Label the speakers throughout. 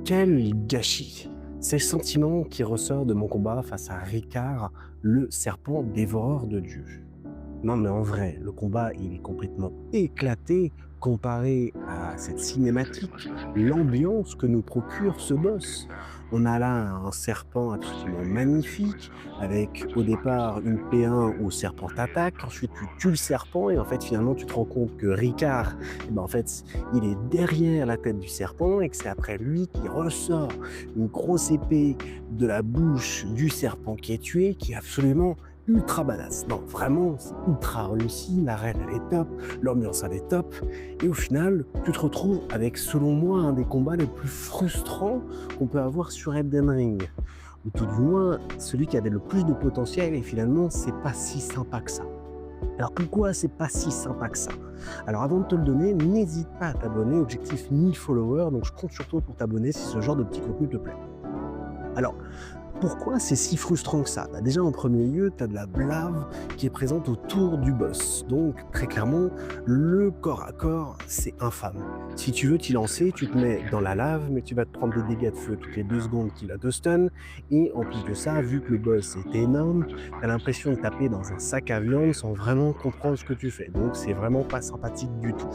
Speaker 1: Quel gâchis! C'est le sentiment qui ressort de mon combat face à Ricard, le serpent dévoreur de Dieu. Non, mais en vrai, le combat, il est complètement éclaté comparé à cette cinématique, l'ambiance que nous procure ce boss. On a là un serpent absolument magnifique, avec au départ une P1 où le serpent t'attaque, ensuite tu tues le serpent et en fait finalement tu te rends compte que Ricard, eh ben, en fait, il est derrière la tête du serpent et que c'est après lui qui ressort une grosse épée de la bouche du serpent qui est tué, qui est absolument ultra badass. Non, vraiment, c'est ultra réussi, l'arène elle est top, l'ambiance elle est top, et au final, tu te retrouves avec, selon moi, un des combats les plus frustrants qu'on peut avoir sur Elden Ring. Ou tout du moins, celui qui avait le plus de potentiel, et finalement, c'est pas si sympa que ça. Alors pourquoi c'est pas si sympa que ça? Alors avant de te le donner, n'hésite pas à t'abonner, objectif 1000 followers, donc je compte sur toi pour t'abonner si ce genre de petit contenu te plaît. Alors, pourquoi c'est si frustrant que ça? Bah déjà, en premier lieu, tu as de la blave qui est présente autour du boss. Donc, très clairement, le corps à corps, c'est infâme. Si tu veux t'y lancer, tu te mets dans la lave, mais tu vas te prendre des dégâts de feu toutes les 2 secondes qui va te stun. Et en plus de ça, vu que le boss est énorme, tu as l'impression de taper dans un sac à viande sans vraiment comprendre ce que tu fais. Donc, c'est vraiment pas sympathique du tout.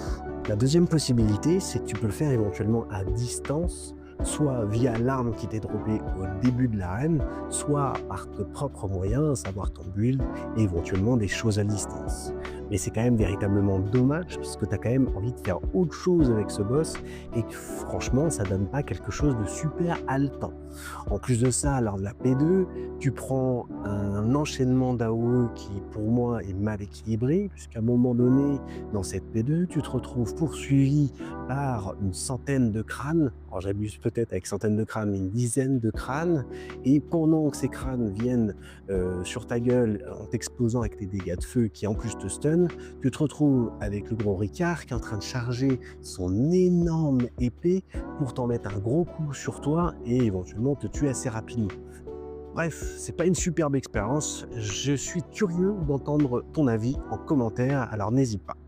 Speaker 1: La deuxième possibilité, c'est que tu peux le faire éventuellement à distance, soit via l'arme qui t'est droppée au début de l'arène, soit par tes propres moyens, à savoir ton build et éventuellement des choses à distance. Mais c'est quand même véritablement dommage parce que tu as quand même envie de faire autre chose avec ce boss et que franchement ça donne pas quelque chose de super haletant. En plus de ça, lors de la P2, tu prends un enchaînement d'AOE qui pour moi est mal équilibré puisqu'à un moment donné dans cette P2, tu te retrouves poursuivi par une centaine de crânes. Alors j'abuse peut-être avec centaines de crânes, mais une dizaine de crânes. Et pendant que ces crânes viennent sur ta gueule en t'explosant avec tes dégâts de feu qui en plus te stun, tu te retrouves avec le gros Ricard qui est en train de charger son énorme épée pour t'en mettre un gros coup sur toi et éventuellement te tuer assez rapidement. Bref, c'est pas une superbe expérience. Je suis curieux d'entendre ton avis en commentaire, alors n'hésite pas.